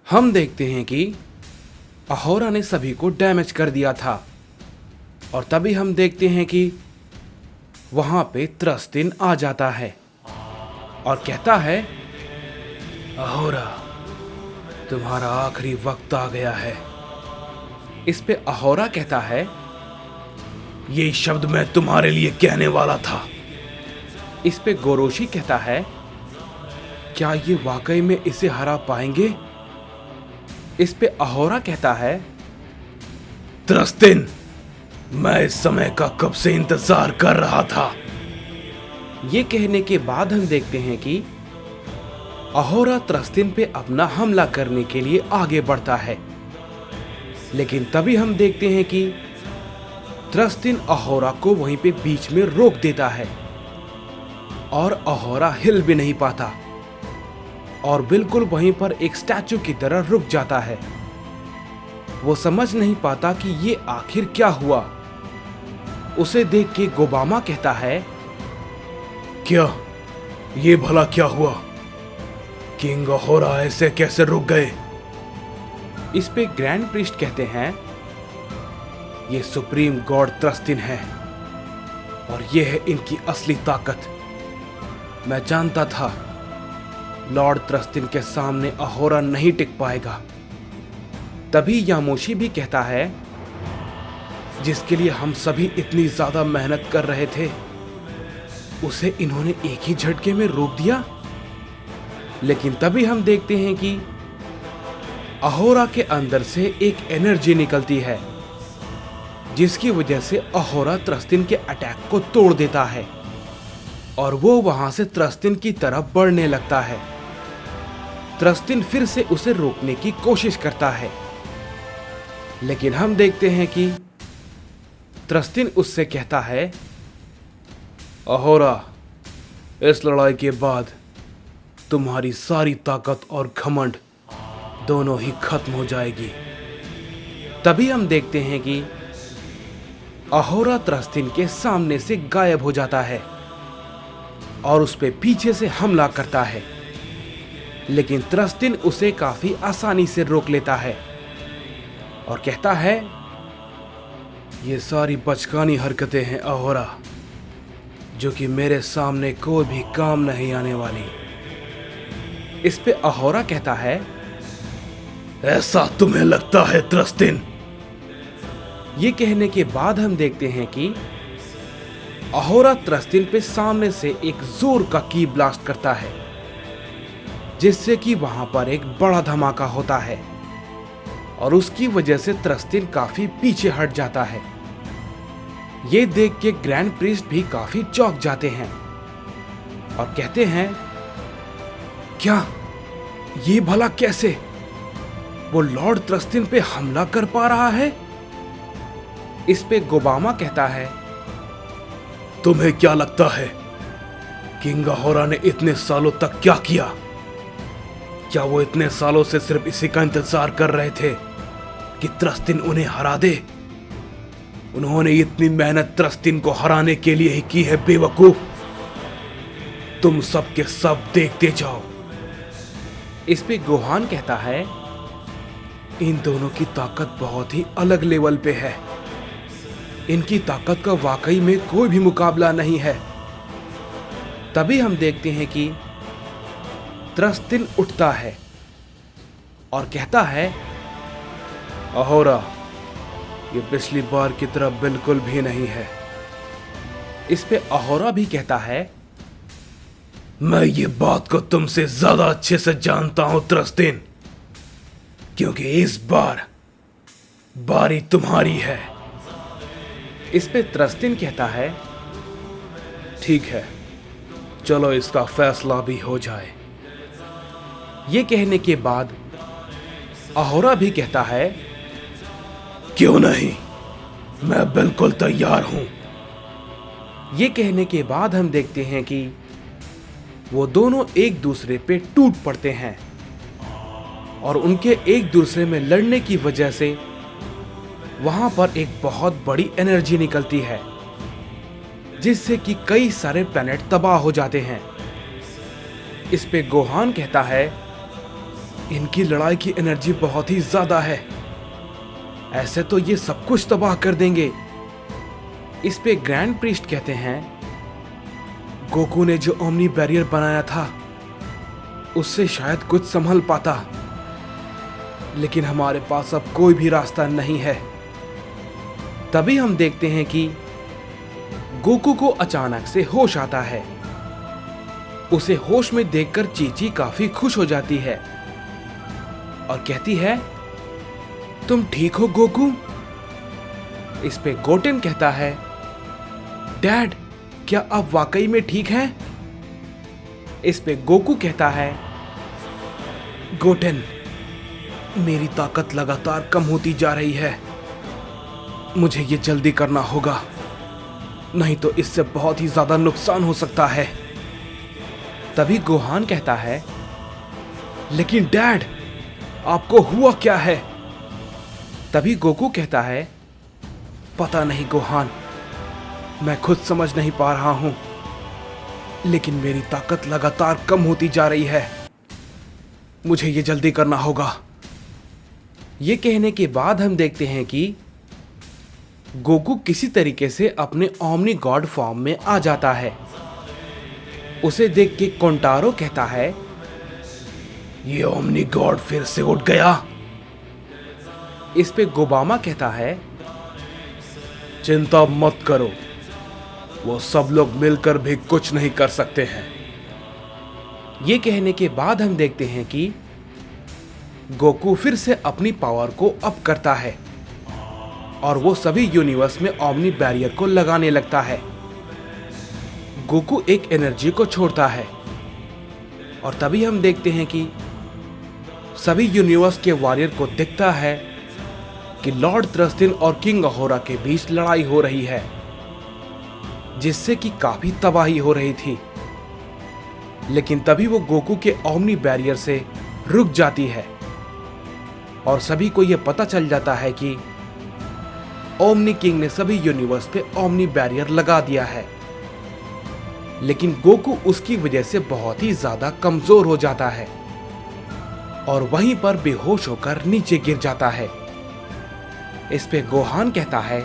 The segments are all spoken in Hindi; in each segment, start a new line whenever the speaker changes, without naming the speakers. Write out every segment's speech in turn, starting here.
हम देखते हैं कि अहोरा ने सभी को डैमेज कर दिया था और तभी हम देखते हैं कि वहां पे त्रस्तिन आ जाता है और कहता है, अहोरा, तुम्हारा आखिरी वक्त आ गया है। इस पे अहोरा कहता है, ये शब्द मैं तुम्हारे लिए कहने वाला था। इस पे गोरोशी कहता है, क्या ये वाकई में इसे हरा पाएंगे? इस पे अहोरा कहता है, त्रस्तिन, मैं इस समय का कब से इंतजार कर रहा था। ये कहने के बाद हम देखते हैं कि अहोरा त्रस्तिन पे अपना हमला करने के लिए आगे बढ़ता है, लेकिन तभी हम देखते हैं कि त्रस्तिन अहोरा को वहीं पे बीच में रोक देता है और अहोरा हिल भी नहीं पाता और बिल्कुल वहीं पर एक स्टैचू की तरह रुक जाता है। वो समझ नहीं पाता कि ये आखिर क्या हुआ। उसे देख के गोबामा कहता है, क्या ये भला क्या हुआ? किंग अहोरा ऐसे कैसे रुक गए? इस पे ग्रैंड प्रीस्ट कहते हैं, ये सुप्रीम गॉड त्रस्तिन है और ये है इनकी असली ताकत। मैं जानता था लॉर्ड त्रस्तिन के सामने अहोरा नहीं टिक पाएगा। तभी यामोशी भी कहता है, जिसके लिए हम सभी इतनी ज्यादा मेहनत कर रहे थे, उसे इन्होंने एक ही झटके में रोक दिया। लेकिन तभी हम देखते हैं कि अहोरा के अंदर से एक एनर्जी निकलती है, जिसकी वजह से अहोरा त्रस्तिन के अटैक को तोड़ देता है और वो वहां से त्रस्तिन की तरफ बढ़ने लगता है। त्रस्तिन फिर से उसे रोकने की कोशिश करता है, लेकिन हम देखते हैं कि त्रस्तिन उससे कहता है, अहोरा, इस लड़ाई के बाद तुम्हारी सारी ताकत और घमंड दोनों ही खत्म हो जाएगी। तभी हम देखते हैं कि अहोरा त्रस्तिन के सामने से गायब हो जाता है और उस पे पीछे से हमला करता है, लेकिन त्रस्तिन उसे काफी आसानी से रोक लेता है और कहता है, ये सारी बचकानी हरकतें हैं अहोरा, जो कि मेरे सामने कोई भी काम नहीं आने वाली। इस पे अहोरा कहता है, ऐसा तुम्हें लगता है त्रस्तिन? ये कहने के बाद हम देखते हैं कि अहोरा त्रस्तिन पे सामने से एक जोर का की ब्लास्ट करता है, जिससे कि वहां पर एक बड़ा धमाका होता है और उसकी वजह से त्रस्तिन काफी पीछे हट जाता है। ये देख के ग्रैंड प्रीस्ट भी काफी चौंक जाते हैं और कहते हैं, क्या ये भला कैसे? वो लॉर्ड त्रस्तिन पे हमला कर पा रहा है? इस पे गोबामा कहता है, तुम्हें क्या लगता है किंग अहोरा ने इतने सालों तक क्या किया? क्या वो इतने सालों से सिर्फ इसी का इंतजार कर रहे थे कि त्रस्तिन उन्हें हरा दे? उन्होंने इतनी मेहनत त्रस्तिन को हराने के लिए ही की है बेवकूफ। तुम सब के सब देखते जाओ। इस पे गोहान कहता है, इन दोनों की ताकत बहुत ही अलग लेवल पे है। इनकी ताकत का वाकई में कोई भी मुकाबला नहीं है। तभी हम देखते हैं कि त्रस्तिन उठता है और कहता है, अहोरा, ये पिछली बार की तरह बिल्कुल भी नहीं है। इस पे अहोरा भी कहता है, मैं ये बात को तुमसे ज्यादा अच्छे से जानता हूं त्रस्तिन, क्योंकि इस बार बारी तुम्हारी है। इस पे त्रस्तिन कहता है, ठीक है, चलो इसका फैसला भी हो जाए। ये कहने के बाद अहोरा भी कहता है, क्यों नहीं, मैं बिल्कुल तैयार हूं। ये कहने के बाद हम देखते हैं कि वो दोनों एक दूसरे पे टूट पड़ते हैं और उनके एक दूसरे में लड़ने की वजह से वहां पर एक बहुत बड़ी एनर्जी निकलती है, जिससे कि कई सारे प्लैनेट तबाह हो जाते हैं। इस पे गोहान कहता है, इनकी लड़ाई की एनर्जी बहुत ही ज्यादा है। ऐसे तो ये सब कुछ तबाह कर देंगे। इस पे ग्रैंड प्रीस्ट कहते हैं, गोकू ने जो ओमनी बैरियर बनाया था उससे शायद कुछ संभल पाता, लेकिन हमारे पास अब कोई भी रास्ता नहीं है। तभी हम देखते हैं कि गोकू को अचानक से होश आता है। उसे होश में देखकर चीची काफी खुश हो जाती है और कहती है, तुम ठीक हो गोकू? इस पे गोटेन कहता है, डैड क्या आप वाकई में ठीक हैं? इस पे गोकू कहता है, गोटेन मेरी ताकत लगातार कम होती जा रही है, मुझे ये जल्दी करना होगा, नहीं तो इससे बहुत ही ज्यादा नुकसान हो सकता है। तभी गोहान कहता है, लेकिन डैड आपको हुआ क्या है? तभी गोकू कहता है, पता नहीं गोहान, मैं खुद समझ नहीं पा रहा हूं, लेकिन मेरी ताकत लगातार कम होती जा रही है, मुझे ये जल्दी करना होगा। ये कहने के बाद हम देखते हैं कि गोकू किसी तरीके से अपने ओमनी गॉड फॉर्म में आ जाता है। उसे देख के कोंटारो कहता है, ये ओमनी गॉड फिर से उठ गया। इस पे गोबामा कहता है, चिंता मत करो, वो सब लोग मिलकर भी कुछ नहीं कर सकते हैं। ये कहने के बाद हम देखते हैं कि गोकू फिर से अपनी पावर को अप करता है और वो सभी यूनिवर्स में ओमनी बैरियर को लगाने लगता है। गोकू एक एनर्जी को छोड़ता है और तभी हम देखते हैं कि सभी यूनिवर्स के वॉरियर को दिखता है कि लॉर्ड थ्रस्टिन और किंग अहोरा के बीच लड़ाई हो रही है, जिससे कि काफी तबाही हो रही थी। लेकिन तभी वो गोकू के ओमनी बैरियर से रुक जाती है और सभी को यह पता चल जाता है कि ओमनी किंग ने सभी यूनिवर्स पे ओमनी बैरियर लगा दिया है। लेकिन गोकू उसकी वजह से बहुत ही ज्यादा कमजोर हो जाता है और वहीं पर बेहोश होकर नीचे गिर जाता है। इस पे गोहान कहता है,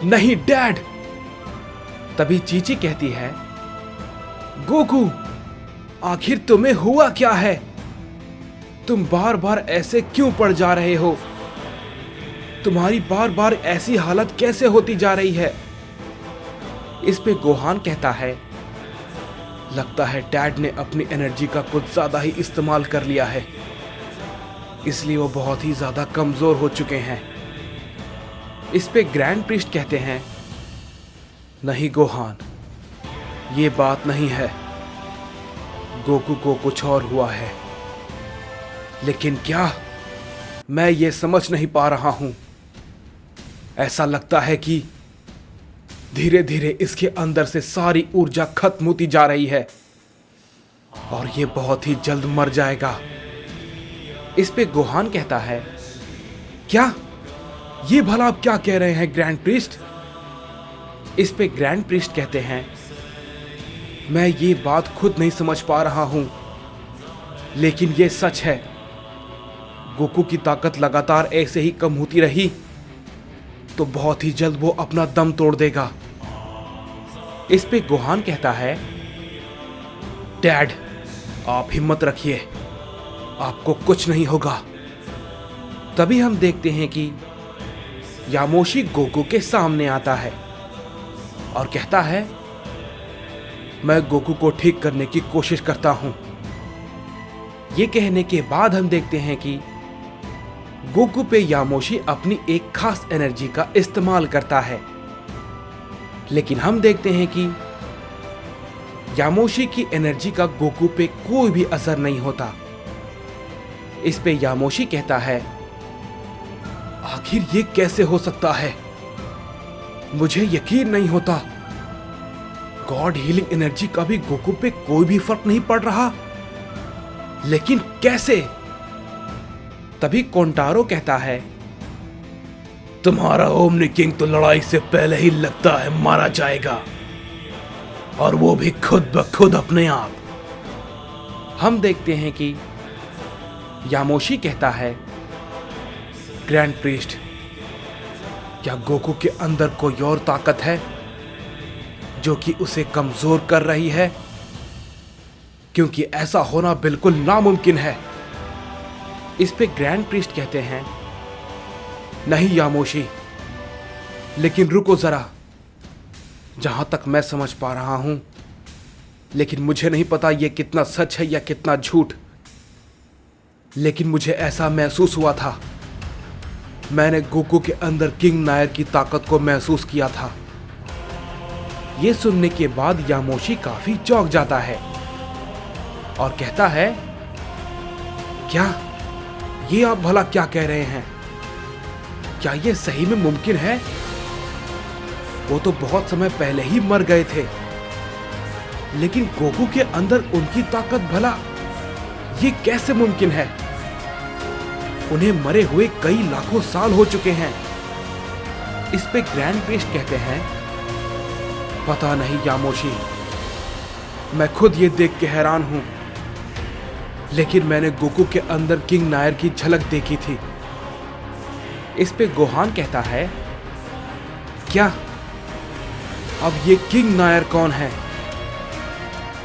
नहीं डैड। तभी चीची कहती है, गोकू आखिर तुम्हें हुआ क्या है? तुम बार बार ऐसे क्यों पड़ जा रहे हो? तुम्हारी बार बार ऐसी हालत कैसे होती जा रही है? इस पे गोहान कहता है, लगता है डैड ने अपनी एनर्जी का कुछ ज्यादा ही इस्तेमाल कर लिया है, इसलिए वो बहुत ही ज्यादा कमजोर हो चुके हैं। इस पे ग्रैंड प्रीस्ट कहते हैं, नहीं गोहान, ये बात नहीं है, गोकू को कुछ और हुआ है। लेकिन क्या? मैं ये समझ नहीं पा रहा हूं। ऐसा लगता है कि धीरे धीरे इसके अंदर से सारी ऊर्जा खत्म होती जा रही है और ये बहुत ही जल्द मर जाएगा। इस पे गोहान कहता है, क्या? ये भला आप क्या कह रहे हैं ग्रैंड प्रीस्ट? इस पे ग्रैंड प्रीस्ट कहते हैं, मैं ये बात खुद नहीं समझ पा रहा हूं, लेकिन ये सच है, गोकू की ताकत लगातार ऐसे ही कम होती रही तो बहुत ही जल्द वो अपना दम तोड़ देगा। इस पे गोहान कहता है, डैड आप हिम्मत रखिए, आपको कुछ नहीं होगा। तभी हम देखते हैं कि यामोशी गोकू के सामने आता है और कहता है, मैं गोकू को ठीक करने की कोशिश करता हूं। ये कहने के बाद हम देखते हैं कि गोकू पे यामोशी अपनी एक खास एनर्जी का इस्तेमाल करता है, लेकिन हम देखते हैं कि यामोशी की एनर्जी का गोकू पे कोई भी असर नहीं होता। इस पे यामोशी कहता है, आखिर ये कैसे हो सकता है? मुझे यकीन नहीं होता, गॉड हीलिंग एनर्जी का भी गोकू पे कोई भी फर्क नहीं पड़ रहा, लेकिन कैसे? तभी कोंटारो कहता है, तुम्हारा ओमनी किंग तो लड़ाई से पहले ही लगता है मारा जाएगा, और वो भी खुद ब खुद अपने आप। हम देखते हैं कि यामोशी कहता है, ग्रैंड प्रीस्ट, क्या गोकू के अंदर कोई और ताकत है जो कि उसे कमजोर कर रही है? क्योंकि ऐसा होना बिल्कुल नामुमकिन है। इस पे ग्रैंड प्रीस्ट कहते हैं, नहीं यामोशी, लेकिन रुको जरा, जहां तक मैं समझ पा रहा हूं, लेकिन मुझे नहीं पता यह कितना सच है या कितना झूठ, लेकिन मुझे ऐसा महसूस हुआ था। मैंने गोकू के अंदर किंग नायर की ताकत को महसूस किया था। यह सुनने के बाद यामोशी काफी चौंक जाता है और कहता है, क्या ये आप भला क्या कह रहे हैं? क्या यह सही में मुमकिन है? वो तो बहुत समय पहले ही मर गए थे, लेकिन गोकू के अंदर उनकी ताकत भला ये कैसे मुमकिन है? उन्हें मरे हुए कई लाखों साल हो चुके हैं। इस पे ग्रैंड प्रीस्ट कहते हैं, पता नहीं यामोशी, मैं खुद ये देख के हैरान हूं, लेकिन मैंने गोकू के अंदर किंग नायर की झलक देखी थी। इस पे गोहान कहता है, क्या अब ये किंग नायर कौन है?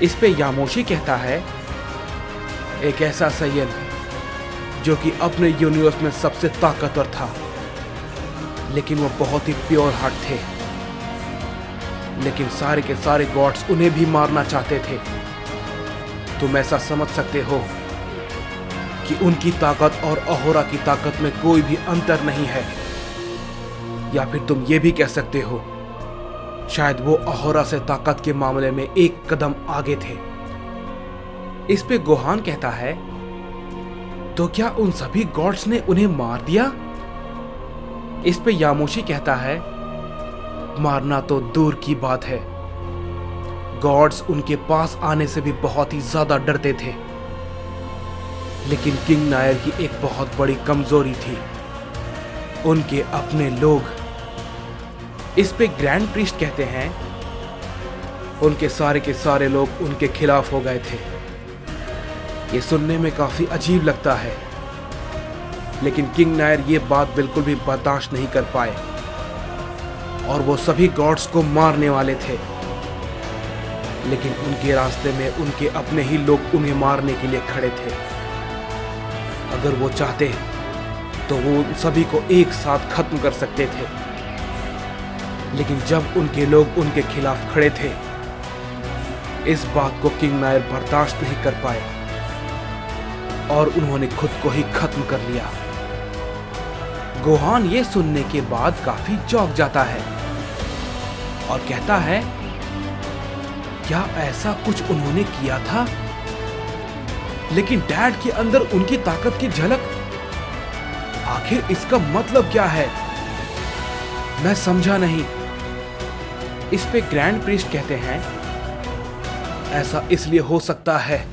इस पे यामोशी कहता है, एक ऐसा सैयन जो कि अपने यूनिवर्स में सबसे ताकतवर था, लेकिन वो बहुत ही प्योर हार्ट थे। लेकिन सारे के सारे गॉड्स उन्हें भी मारना चाहते थे। तुम ऐसा समझ सकते हो कि उनकी ताकत और अहोरा की ताकत में कोई भी अंतर नहीं है, या फिर तुम ये भी कह सकते हो शायद वो अहोरा से ताकत के मामले में एक कदम आगे थे। इस पे गोहान कहता है, तो क्या उन सभी गॉड्स ने उन्हें मार दिया? इस पे यामोशी कहता है, मारना तो दूर की बात है, गॉड्स उनके पास आने से भी बहुत ही ज्यादा डरते थे। लेकिन किंग नायर की एक बहुत बड़ी कमजोरी थी, उनके अपने लोग। इस पे ग्रैंड प्रीस्ट कहते हैं, उनके सारे के सारे लोग उनके खिलाफ हो गए थे। ये सुनने में काफी अजीब लगता है, लेकिन किंग नायर ये बात बिल्कुल भी बर्दाश्त नहीं कर पाए और वो सभी गॉड्स को मारने वाले थे। लेकिन उनके रास्ते में उनके अपने ही लोग उन्हें मारने के लिए खड़े थे। अगर वो चाहते तो वो उन सभी को एक साथ खत्म कर सकते थे, लेकिन जब उनके लोग उनके खिलाफ खड़े थे, इस बात को किंग नायर बर्दाश्त नहीं कर पाए और उन्होंने खुद को ही खत्म कर लिया। गोहान ये सुनने के बाद काफी चौंक जाता है और कहता है, क्या ऐसा कुछ उन्होंने किया था? लेकिन डैड के अंदर उनकी ताकत की झलक, आखिर इसका मतलब क्या है? मैं समझा नहीं। इस पे ग्रैंड प्रीस्ट कहते हैं, ऐसा इसलिए हो सकता है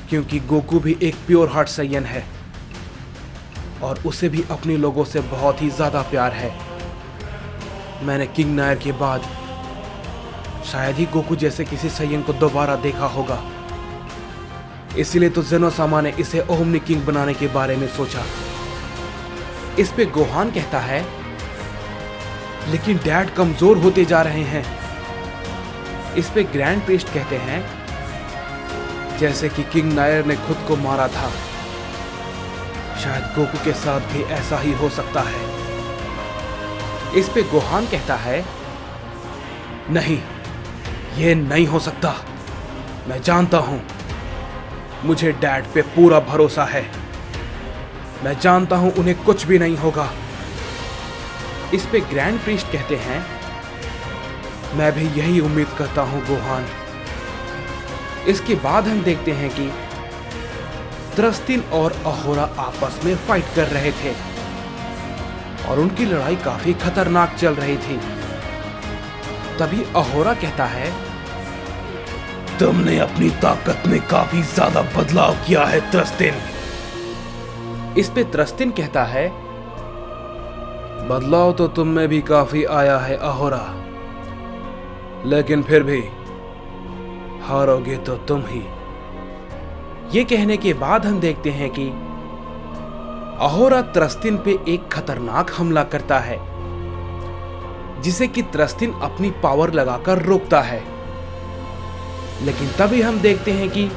क्योंकि गोकू भी एक प्योर हार्ट सैयन है और उसे भी अपने लोगों से बहुत ही ज्यादा प्यार है। मैंने किंग नायर के बाद शायद ही गोकू जैसे किसी सैयन को दोबारा देखा होगा, इसलिए तो जेनोसामा ने इसे ओमनी किंग बनाने के बारे में सोचा। इस पे गोहान कहता है, लेकिन डैड कमजोर होते जा रहे हैं। इस पे ग्रैंड प्रीस्ट कहते हैं, जैसे कि किंग नायर ने खुद को मारा था, शायद गोकू के साथ भी ऐसा ही हो सकता है। इस पे गोहान कहता है, नहीं, यह नहीं हो सकता। मैं जानता हूं, मुझे डैड पे पूरा भरोसा है। मैं जानता हूं उन्हें कुछ भी नहीं होगा। इस पे ग्रैंड प्रीस्ट कहते हैं, मैं भी यही उम्मीद करता हूं गोहान। इसके बाद हम देखते हैं कि त्रस्तिन और अहोरा आपस में फाइट कर रहे थे और उनकी लड़ाई काफी खतरनाक चल रही थी। तभी अहोरा कहता है, तुमने अपनी ताकत में काफी ज्यादा बदलाव किया है त्रस्तिन। इस पे त्रस्तिन कहता है, बदलाव तो तुम में भी काफी आया है अहोरा, लेकिन फिर भी हारोगे तो तुम ही। ये कहने के बाद हम देखते हैं कि अहोरा त्रस्तिन पे एक खतरनाक हमला करता है, जिसे कि त्रस्तिन अपनी पावर लगाकर रोकता है। लेकिन तभी हम देखते हैं कि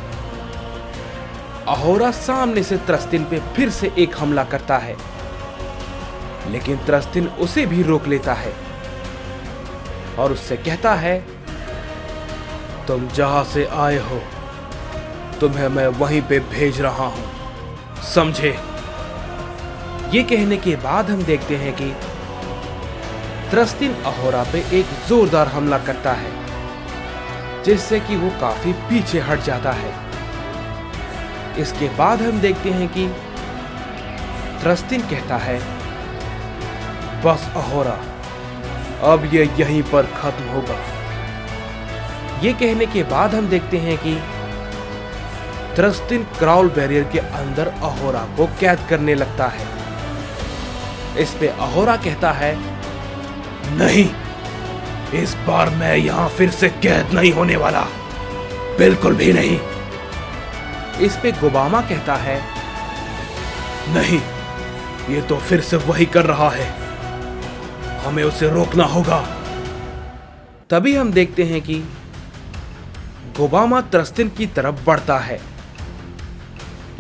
अहोरा सामने से त्रस्तिन पे फिर से एक हमला करता है, लेकिन त्रस्तिन उसे भी रोक लेता है और उससे कहता है, तुम जहां से आए हो तुम्हें मैं वहीं पे भेज रहा हूं, समझे? ये कहने के बाद हम देखते हैं कि त्रस्तिन अहोरा पे एक जोरदार हमला करता है, जिससे कि वो काफी पीछे हट जाता है। इसके बाद हम देखते हैं कि त्रस्तिन कहता है, बस अहोरा, अब ये यहीं पर खत्म होगा। ये कहने के बाद हम देखते हैं कि त्रस्तिन क्राउल बैरियर के अंदर अहोरा को कैद करने लगता है। इस पे अहोरा कहता है, नहीं, इस बार मैं यहां फिर से कैद नहीं होने वाला, बिल्कुल भी नहीं। इस पे गोबामा कहता है, नहीं, ये तो फिर से वही कर रहा है, हमें उसे रोकना होगा। तभी हम देखते हैं कि गोबामा त्रस्तिन की तरफ बढ़ता है,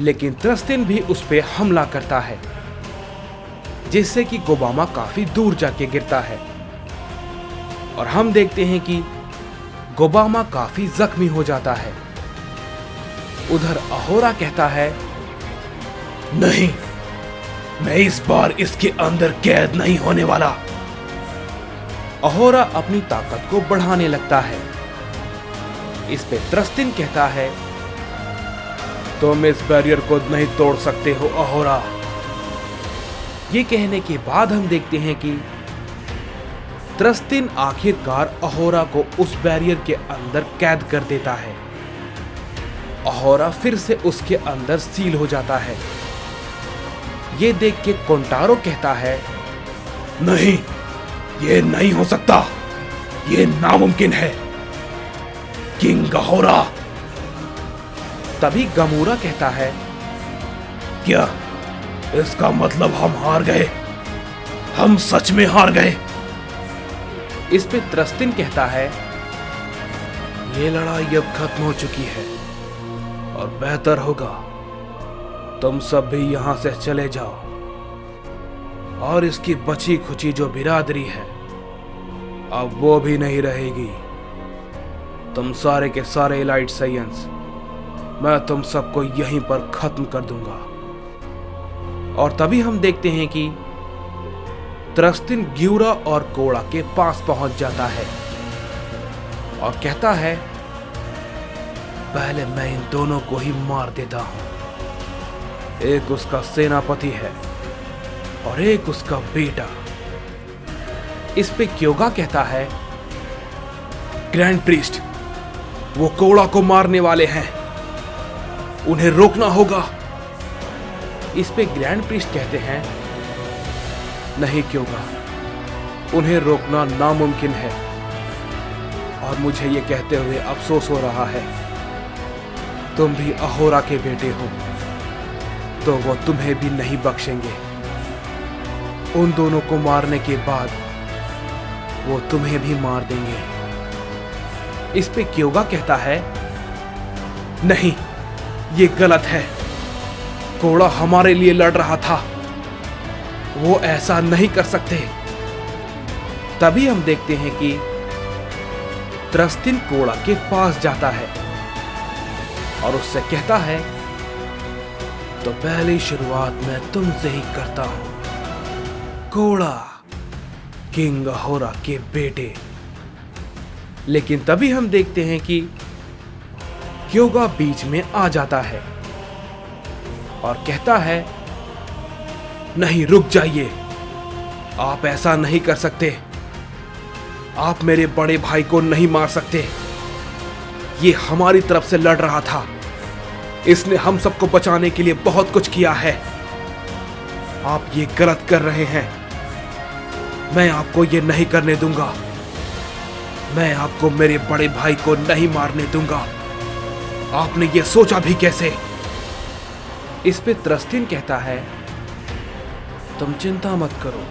लेकिन त्रस्तिन भी उस पे हमला करता है, जिससे कि गोबामा काफी दूर जाके गिरता है और हम देखते हैं कि गोबामा काफी जख्मी हो जाता है। उधर अहोरा कहता है, नहीं, मैं इस बार इसके अंदर कैद नहीं होने वाला। अहोरा अपनी ताकत को बढ़ाने लगता है। इस पे त्रस्तिन कहता है, तुम इस बैरियर को नहीं तोड़ सकते हो अहोरा। ये कहने के बाद हम देखते हैं कि त्रस्तिन आखिरकार अहोरा को उस बैरियर के अंदर कैद कर देता है। अहोरा फिर से उसके अंदर सील हो जाता है। ये देख के कोंटारो कहता है, नहीं, ये नहीं हो सकता, ये नामुमकिन है, किंग अहोरा। तभी गमूरा कहता है, क्या इसका मतलब हम हार गए? हम सच में हार गए? इस पे त्रस्तिन कहता है, ये लड़ाई अब खत्म हो चुकी है और बेहतर होगा तुम सब भी यहां से चले जाओ और इसकी बची खुची जो बिरादरी है अब वो भी नहीं रहेगी। तुम सारे के सारे एलाइट साइंस मैं तुम सबको यहीं पर खत्म कर दूंगा। और तभी हम देखते हैं कि त्रस्तिन ग्यूरा और कोड़ा के पास पहुंच जाता है और कहता है, पहले मैं इन दोनों को ही मार देता हूं। एक उसका सेनापति है और एक उसका बेटा। इस पे क्योगा कहता है, ग्रैंड प्रीस्ट, वो कोड़ा को मारने वाले हैं, उन्हें रोकना होगा। इस पे ग्रैंड प्रीस्ट कहते हैं, नहीं क्योगा, उन्हें रोकना नामुमकिन है और मुझे ये कहते हुए अफसोस हो रहा है, तुम भी अहोरा के बेटे हो तो वो तुम्हें भी नहीं बख्शेंगे। उन दोनों को मारने के बाद वो तुम्हें भी मार देंगे। इस पे क्योगा कहता है, नहीं, ये गलत है, कोड़ा हमारे लिए लड़ रहा था, वो ऐसा नहीं कर सकते। तभी हम देखते हैं कि त्रस्तिन कोड़ा के पास जाता है और उससे कहता है, तो पहली शुरुआत मैं तुमसे ही करता हूं, कोड़ा, किंग अहोरा के बेटे। लेकिन तभी हम देखते हैं कि क्योगा बीच में आ जाता है और कहता है, नहीं, रुक जाइए, आप ऐसा नहीं कर सकते, आप मेरे बड़े भाई को नहीं मार सकते, ये हमारी तरफ से लड़ रहा था, इसने हम सबको बचाने के लिए बहुत कुछ किया है, आप ये गलत कर रहे हैं, मैं आपको ये नहीं करने दूंगा, मैं आपको मेरे बड़े भाई को नहीं मारने दूंगा। आपने ये सोचा भी कैसे? इस पे त्रस्तिन कहता है, तुम चिंता मत करो,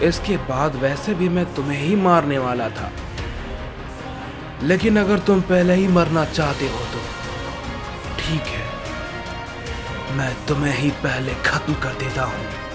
इसके बाद वैसे भी मैं तुम्हें ही मारने वाला था, लेकिन अगर तुम पहले ही मरना चाहते हो तो ठीक है, मैं तुम्हें ही पहले खत्म कर देता हूं।